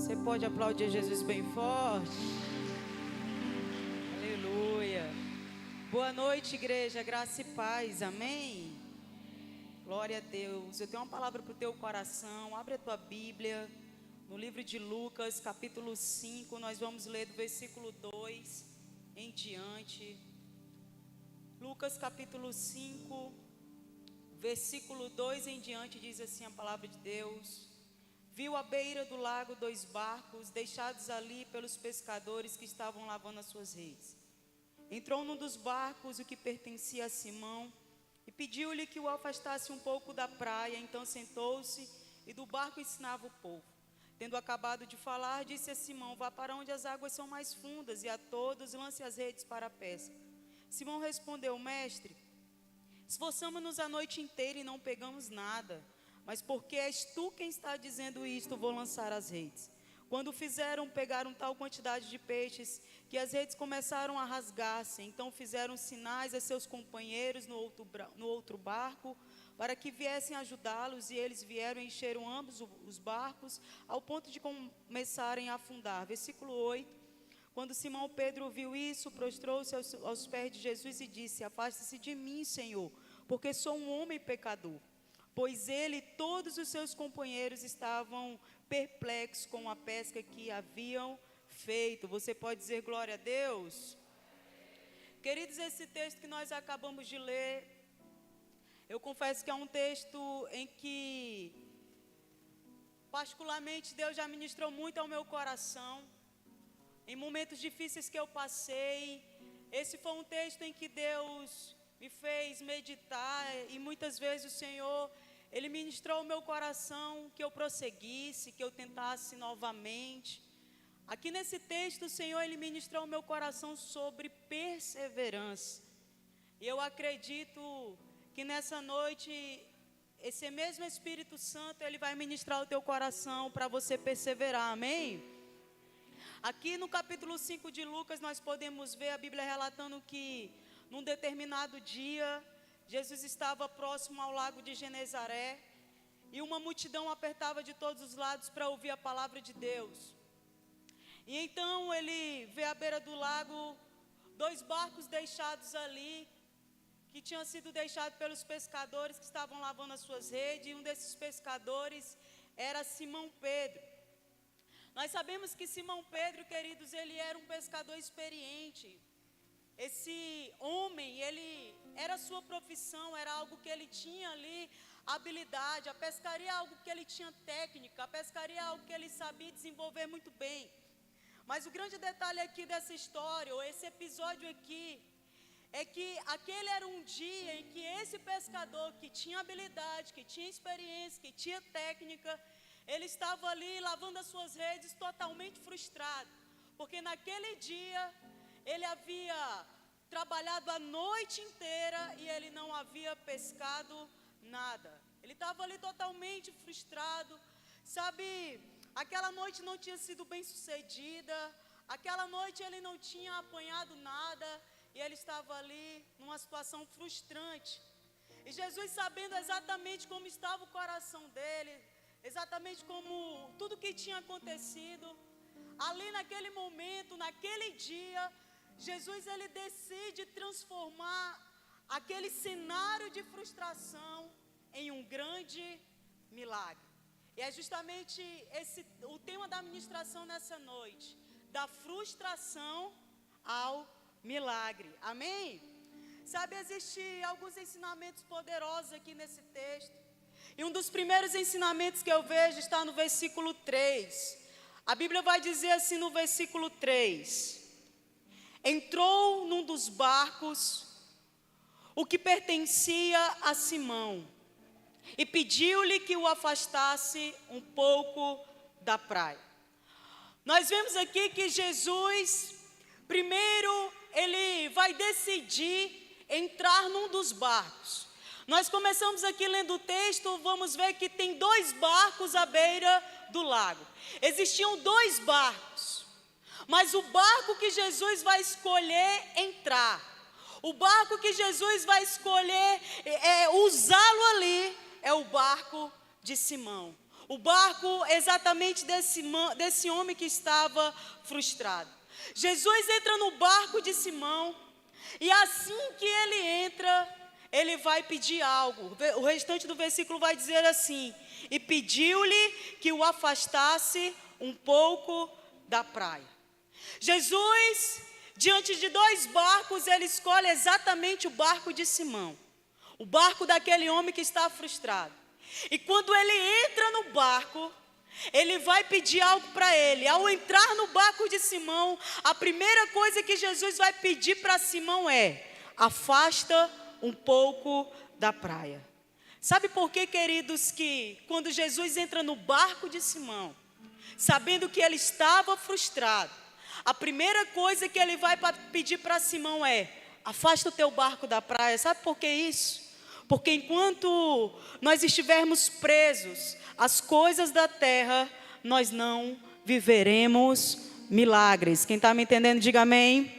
Você pode aplaudir Jesus bem forte? Aleluia. Boa noite, igreja, graça e paz, amém? Glória a Deus. Eu tenho uma palavra para o teu coração. Abre a tua Bíblia no livro de Lucas, capítulo 5. Nós vamos ler do versículo 2 em diante. Lucas, capítulo 5, versículo 2 em diante, diz assim a palavra de Deus: Viu à beira do lago 2 barcos, deixados ali pelos pescadores que estavam lavando as suas redes. Entrou num dos barcos, o que pertencia a Simão, e pediu-lhe que o afastasse um pouco da praia. Então sentou-se e do barco ensinava o povo. Tendo acabado de falar, disse a Simão: Vá para onde as águas são mais fundas, e a todos lance as redes para a pesca. Simão respondeu: Mestre, esforçamo-nos a noite inteira e não pegamos nada. Mas porque és tu quem está dizendo isto, vou lançar as redes. Quando fizeram, pegaram tal quantidade de peixes que as redes começaram a rasgar-se. Então fizeram sinais a seus companheiros no outro barco para que viessem ajudá-los, e eles vieram e encheram ambos os barcos ao ponto de começarem a afundar. Versículo 8. Quando Simão Pedro viu isso, prostrou-se aos pés de Jesus e disse: Afaste-se de mim, Senhor, porque sou um homem pecador. Pois ele e todos os seus companheiros estavam perplexos com a pesca que haviam feito. Você pode dizer glória a Deus? Queridos, esse texto que nós acabamos de ler, eu confesso que é um texto em que, particularmente, Deus já ministrou muito ao meu coração. Em momentos difíceis que eu passei, esse foi um texto em que Deus me fez meditar, e muitas vezes o Senhor, Ele ministrou ao meu coração que eu prosseguisse, que eu tentasse novamente. Aqui nesse texto, o Senhor, Ele ministrou ao meu coração sobre perseverança. E eu acredito que nessa noite, esse mesmo Espírito Santo, Ele vai ministrar o teu coração para você perseverar, amém? Aqui no capítulo 5 de Lucas, nós podemos ver a Bíblia relatando que num determinado dia, Jesus estava próximo ao lago de Genezaré, e uma multidão apertava de todos os lados para ouvir a palavra de Deus. E então ele vê à beira do lago 2 barcos deixados ali, que tinham sido deixados pelos pescadores que estavam lavando as suas redes, e um desses pescadores era Simão Pedro. Nós sabemos que Simão Pedro, queridos, ele era um pescador experiente. Esse homem, ele era a sua profissão, era algo que ele tinha ali habilidade. A pescaria é algo que ele tinha técnica, a pescaria é algo que ele sabia desenvolver muito bem. Mas o grande detalhe aqui dessa história, ou esse episódio aqui, é que aquele era um dia em que esse pescador que tinha habilidade, que tinha experiência, que tinha técnica, ele estava ali lavando as suas redes totalmente frustrado, porque naquele dia ele havia trabalhado a noite inteira e ele não havia pescado nada. Ele estava ali totalmente frustrado, sabe? Aquela noite não tinha sido bem sucedida, aquela noite ele não tinha apanhado nada, e ele estava ali numa situação frustrante. E Jesus, sabendo exatamente como estava o coração dele, exatamente como tudo que tinha acontecido, ali naquele momento, naquele dia, Jesus, ele decide transformar aquele cenário de frustração em um grande milagre. E é justamente o tema da ministração nessa noite: da frustração ao milagre, amém? Sabe, existem alguns ensinamentos poderosos aqui nesse texto, e um dos primeiros ensinamentos que eu vejo está no versículo 3. A Bíblia vai dizer assim no versículo 3: Entrou num dos barcos, o que pertencia a Simão, e pediu-lhe que o afastasse um pouco da praia. Nós vemos aqui que Jesus, primeiro, ele vai decidir entrar num dos barcos. Nós começamos aqui lendo o texto, vamos ver que tem 2 barcos à beira do lago. Existiam 2 barcos, mas o barco que Jesus vai escolher entrar, o barco que Jesus vai escolher usá-lo ali, é o barco de Simão. O barco exatamente desse homem que estava frustrado. Jesus entra no barco de Simão e assim que ele entra, ele vai pedir algo. O restante do versículo vai dizer assim: e pediu-lhe que o afastasse um pouco da praia. Jesus, diante de 2 barcos, ele escolhe exatamente o barco de Simão, o barco daquele homem que está frustrado. E quando ele entra no barco, ele vai pedir algo para ele. Ao entrar no barco de Simão, a primeira coisa que Jesus vai pedir para Simão é: afasta um pouco da praia. Sabe por quê, queridos, que quando Jesus entra no barco de Simão, sabendo que ele estava frustrado, a primeira coisa que ele vai pedir para Simão é: afasta o teu barco da praia. Sabe por que isso? Porque enquanto nós estivermos presos às coisas da terra, nós não viveremos milagres. Quem está me entendendo, diga amém.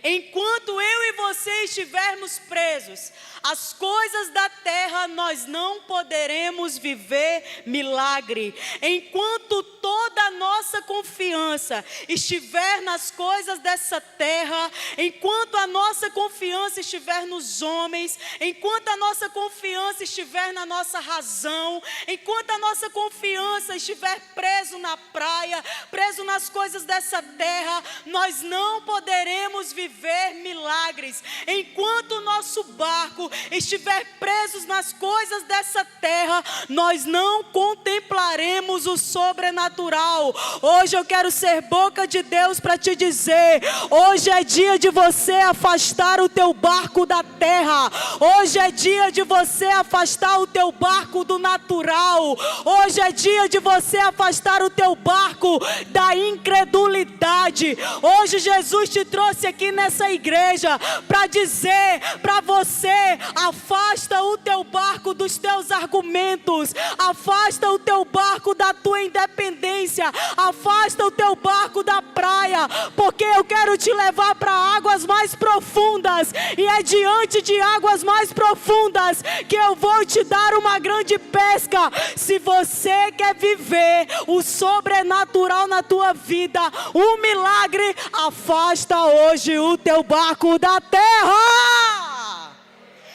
Enquanto eu e você estivermos presos às coisas da terra, nós não poderemos viver milagre. Enquanto toda a nossa confiança estiver nas coisas dessa terra, enquanto a nossa confiança estiver nos homens, enquanto a nossa confiança estiver na nossa razão, enquanto a nossa confiança estiver preso na praia, preso nas coisas dessa terra, nós não poderemos viver milagres. Enquanto o nosso barco estiver preso nas coisas dessa terra, nós não contemplaremos o sobrenatural. Hoje eu quero ser boca de Deus para te dizer: hoje é dia de você afastar o teu barco da terra. Hoje é dia de você afastar o teu barco do natural. Hoje é dia de você afastar o teu barco da incredulidade. Hoje Jesus te trouxe aqui nessa igreja para dizer para você: afasta o teu barco dos teus argumentos, afasta o teu barco da tua independência, afasta o teu barco da praia, porque eu quero te levar para águas mais profundas, e é diante de águas mais profundas que eu vou te dar uma grande pesca. Se você quer viver o sobrenatural na tua vida, um milagre, afasta hoje o teu barco da terra.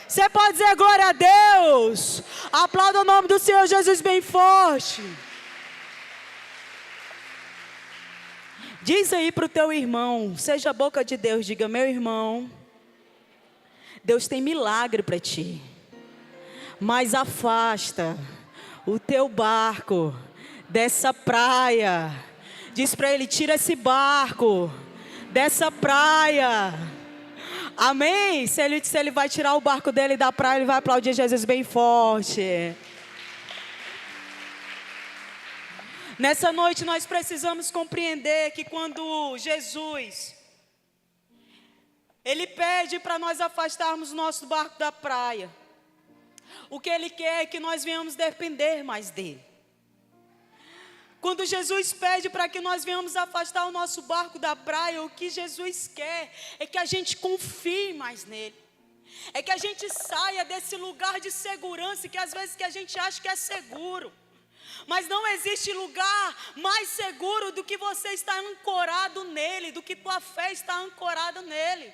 Você pode dizer glória a Deus? Aplauda o nome do Senhor Jesus bem forte. Diz aí para o teu irmão, seja a boca de Deus, diga: meu irmão, Deus tem milagre para ti, mas afasta o teu barco dessa praia. Diz para ele: tira esse barco dessa praia. Amém? Se ele vai tirar o barco dele da praia, ele vai aplaudir Jesus bem forte. Nessa noite nós precisamos compreender que quando Jesus, Ele pede para nós afastarmos o nosso barco da praia, o que Ele quer é que nós venhamos depender mais dEle. Quando Jesus pede para que nós venhamos afastar o nosso barco da praia, o que Jesus quer é que a gente confie mais nele. É que a gente saia desse lugar de segurança que às vezes que a gente acha que é seguro. Mas não existe lugar mais seguro do que você estar ancorado nele, do que tua fé está ancorada nele.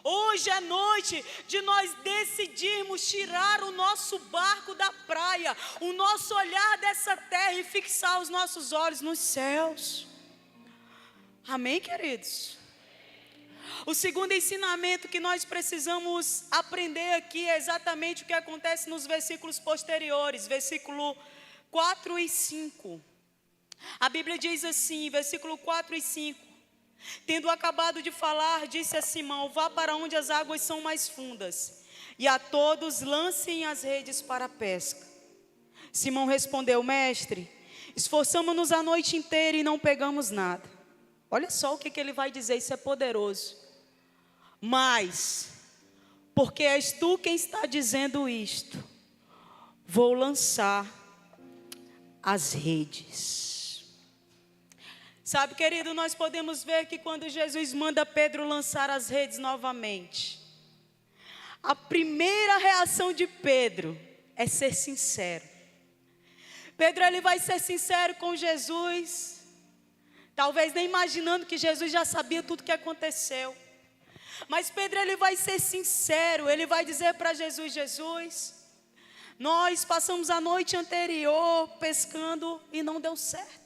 Hoje é noite de nós decidirmos tirar o nosso barco da praia, o nosso olhar dessa terra e fixar os nossos olhos nos céus. Amém, queridos? O segundo ensinamento que nós precisamos aprender aqui é exatamente o que acontece nos versículos posteriores, versículo 4 e 5. A Bíblia diz assim, versículo 4 e 5. Tendo acabado de falar, disse a Simão: vá para onde as águas são mais fundas, e a todos lancem as redes para a pesca. Simão respondeu: mestre, esforçamo-nos a noite inteira e não pegamos nada. Olha só o que ele vai dizer, isso é poderoso. Mas, porque és tu quem está dizendo isto, vou lançar as redes. Sabe, querido, nós podemos ver que quando Jesus manda Pedro lançar as redes novamente, a primeira reação de Pedro é ser sincero. Pedro, ele vai ser sincero com Jesus, talvez nem imaginando que Jesus já sabia tudo que aconteceu. Mas Pedro, ele vai ser sincero, ele vai dizer para Jesus: Jesus, nós passamos a noite anterior pescando e não deu certo.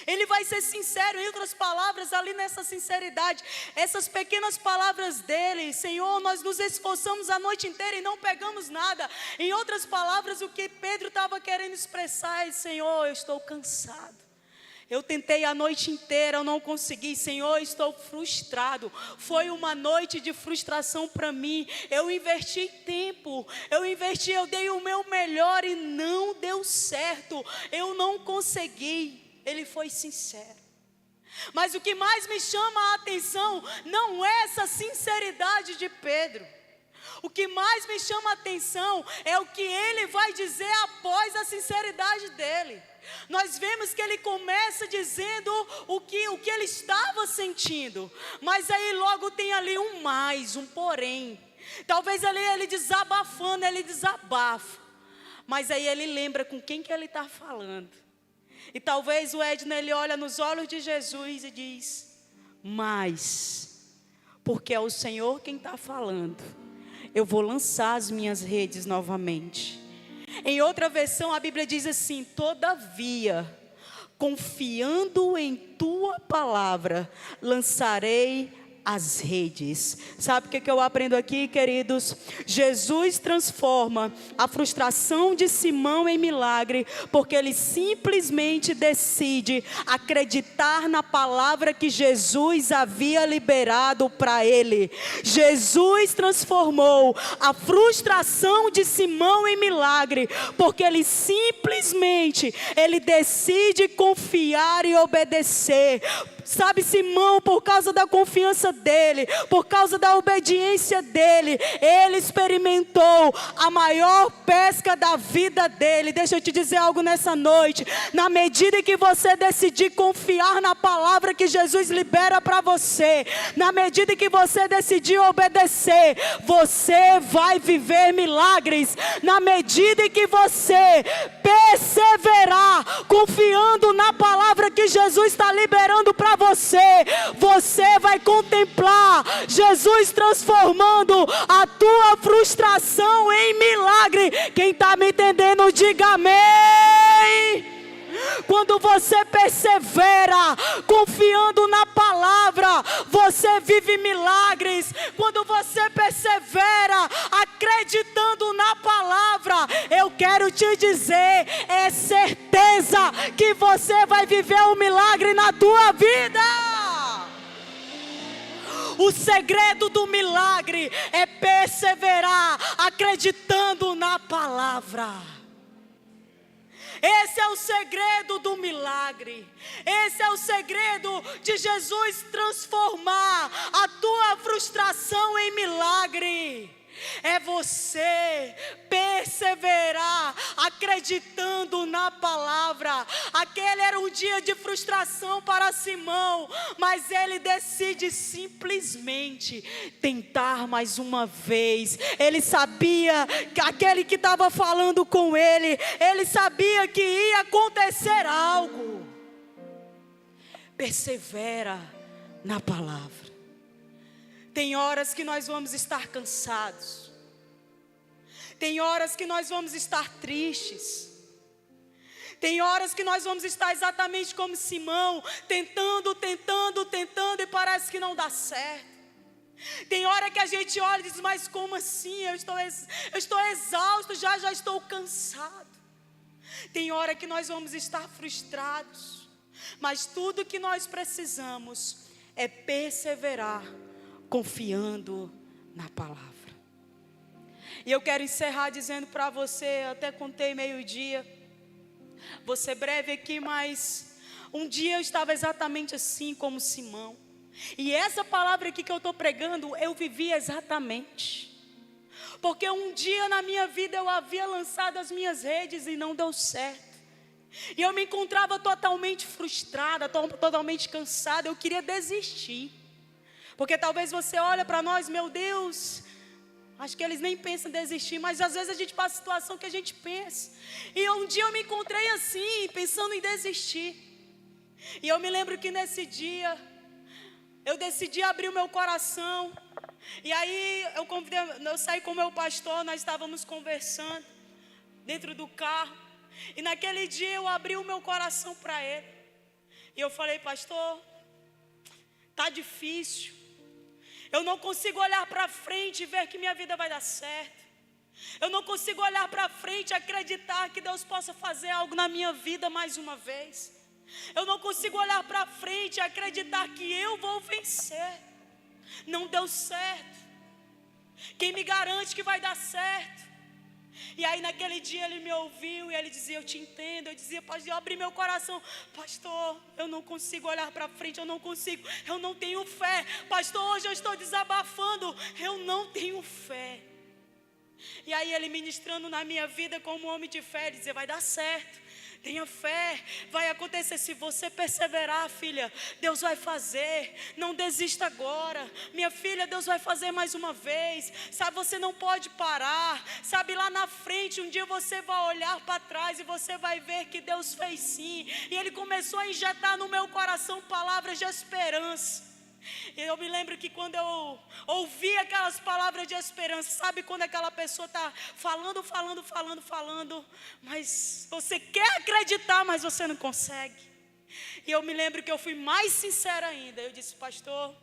Ele vai ser sincero, em outras palavras, ali nessa sinceridade, essas pequenas palavras dele: Senhor, nós nos esforçamos a noite inteira e não pegamos nada. Em outras palavras, o que Pedro estava querendo expressar é: Senhor, eu estou cansado. Eu tentei a noite inteira, eu não consegui. Senhor, eu estou frustrado. Foi uma noite de frustração para mim. Eu investi tempo, eu dei o meu melhor e não deu certo. Eu não consegui. Ele foi sincero. Mas o que mais me chama a atenção não é essa sinceridade de Pedro. O que mais me chama a atenção é o que ele vai dizer após a sinceridade dele. Nós vemos que ele começa dizendo o que ele estava sentindo, mas aí logo tem ali um mais, um porém. Talvez ali ele desabafando, ele desabafa, mas aí ele lembra com quem que ele está falando. E talvez o Edna, ele olha nos olhos de Jesus e diz: mas, porque é o Senhor quem está falando, eu vou lançar as minhas redes novamente. Em outra versão a Bíblia diz assim: todavia, confiando em tua palavra, lançarei as redes. Sabe o que eu aprendo aqui, queridos? Jesus transforma a frustração de Simão em milagre, porque ele simplesmente decide acreditar na palavra que Jesus havia liberado para ele. Jesus transformou a frustração de Simão em milagre, porque ele simplesmente decide confiar e obedecer. Sabe, Simão, por causa da confiança dele, por causa da obediência dele, ele experimentou a maior pesca da vida dele. Deixa eu te dizer algo nessa noite: na medida que você decidir confiar na palavra que Jesus libera para você, na medida que você decidir obedecer, você vai viver milagres. Na medida que você perseverar, confiando na palavra que Jesus está liberando para você vai contemplar Jesus transformando a tua frustração em milagre. Quem está me entendendo, diga amém. Quando você persevera, confiando na palavra, você vive milagres. Quando você persevera, acreditando na palavra, eu quero te dizer, é certeza que você vai viver um milagre na tua vida. O segredo do milagre é perseverar, acreditando na palavra. Esse é o segredo do milagre. Esse é o segredo de Jesus transformar a tua frustração em milagre. É você perseverar, acreditando na palavra. Aquele era um dia de frustração para Simão, mas ele decide simplesmente tentar mais uma vez. Ele sabia que aquele que estava falando com ele sabia que ia acontecer algo. Persevera na palavra. Tem horas que nós vamos estar cansados. Tem horas que nós vamos estar tristes. Tem horas que nós vamos estar exatamente como Simão, tentando e parece que não dá certo. Tem hora que a gente olha e diz: mas como assim? Eu estou exausto, já estou cansado. Tem hora que nós vamos estar frustrados, mas tudo que nós precisamos é perseverar, confiando na palavra. E eu quero encerrar dizendo para você, eu até contei meio-dia, vou ser breve aqui, mas um dia eu estava exatamente assim como Simão. E essa palavra aqui que eu estou pregando, eu vivi exatamente. Porque um dia na minha vida eu havia lançado as minhas redes e não deu certo. E eu me encontrava totalmente frustrada, totalmente cansada, eu queria desistir. Porque talvez você olha para nós: meu Deus, Acho que eles nem pensam em desistir, mas às vezes a gente passa situação que a gente pensa. E um dia eu me encontrei assim, pensando em desistir. E eu me lembro que nesse dia, eu decidi abrir o meu coração. E aí eu saí com o meu pastor, nós estávamos conversando dentro do carro. E naquele dia eu abri o meu coração para ele. E eu falei: pastor, tá difícil. Eu não consigo olhar para frente e ver que minha vida vai dar certo. Eu não consigo olhar para frente e acreditar que Deus possa fazer algo na minha vida mais uma vez. Eu não consigo olhar para frente e acreditar que eu vou vencer. Não deu certo. Quem me garante que vai dar certo? E aí naquele dia ele me ouviu e ele dizia: eu te entendo. Eu dizia: pastor, eu abri meu coração. Pastor, eu não consigo olhar para frente, eu não consigo, eu não tenho fé. Pastor, hoje eu estou desabafando, eu não tenho fé. E aí ele ministrando na minha vida como homem de fé, ele dizia: vai dar certo. Tenha fé, vai acontecer. Se você perseverar, filha, Deus vai fazer. Não desista agora, minha filha, Deus vai fazer mais uma vez. Sabe, você não pode parar. Sabe, lá na frente um dia você vai olhar para trás e você vai ver que Deus fez sim. E ele começou a injetar no meu coração palavras de esperança. E eu me lembro que quando eu ouvi aquelas palavras de esperança, sabe quando aquela pessoa está falando, mas você quer acreditar, mas você não consegue. E eu me lembro que eu fui mais sincera ainda. Eu disse: pastor,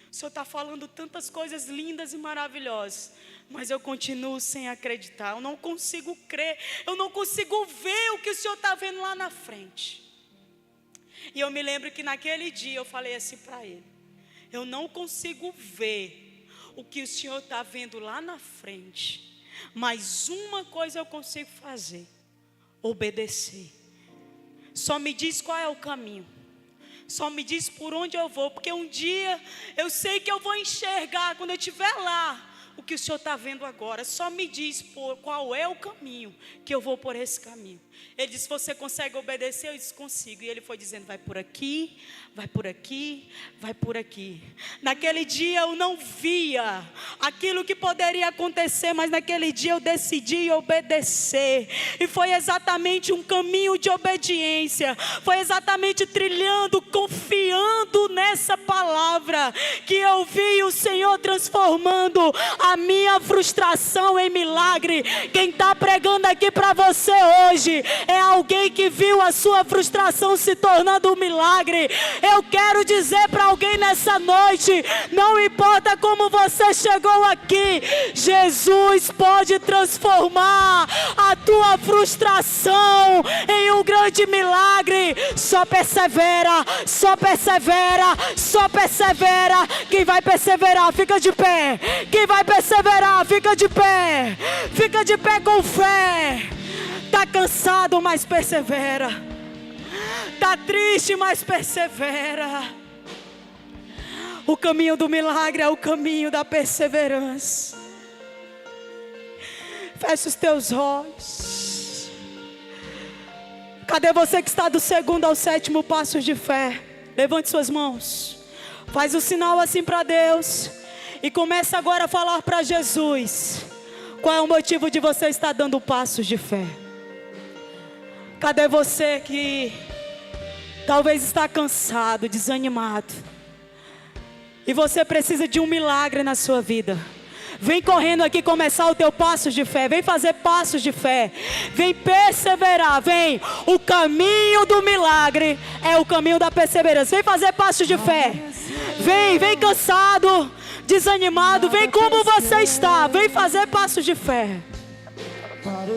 o senhor está falando tantas coisas lindas e maravilhosas, mas eu continuo sem acreditar. Eu não consigo crer, eu não consigo ver o que o senhor está vendo lá na frente. E eu me lembro que naquele dia eu falei assim para ele: eu não consigo ver o que o senhor está vendo lá na frente, mas uma coisa eu consigo fazer: obedecer. Só me diz qual é o caminho, só me diz por onde eu vou, porque um dia eu sei que eu vou enxergar, quando eu estiver lá, o que o senhor está vendo agora. Só me diz qual é o caminho, que eu vou por esse caminho. Ele disse: você consegue obedecer? Eu disse: consigo. E ele foi dizendo: vai por aqui, vai por aqui, vai por aqui. Naquele dia eu não via aquilo que poderia acontecer, mas naquele dia eu decidi obedecer. E foi exatamente um caminho de obediência. Foi exatamente trilhando, confiando nessa palavra, que eu vi o Senhor transformando a minha frustração em milagre. Quem está pregando aqui para você hoje é alguém que viu a sua frustração se tornando um milagre. Eu quero dizer para alguém nessa noite: não importa como você chegou aqui, Jesus pode transformar a tua frustração em um grande milagre. Só persevera, só persevera, só persevera. Quem vai perseverar, fica de pé. Quem vai perseverar, fica de pé. Fica de pé com fé. Está cansado, mas persevera. Está triste, mas persevera. O caminho do milagre é o caminho da perseverança. Fecha os teus olhos. Cadê você que está do 2º ao 7º passo de fé? Levante suas mãos. Faz o sinal assim para Deus. E começa agora a falar para Jesus. Qual é o motivo de você estar dando passos de fé? Cadê você que talvez está cansado, desanimado, e você precisa de um milagre na sua vida? Vem correndo aqui começar o teu passo de fé. Vem fazer passos de fé. Vem perseverar. Vem. O caminho do milagre é o caminho da perseverança. Vem fazer passos de fé. Vem cansado, desanimado. Vem como você está. Vem fazer passos de fé.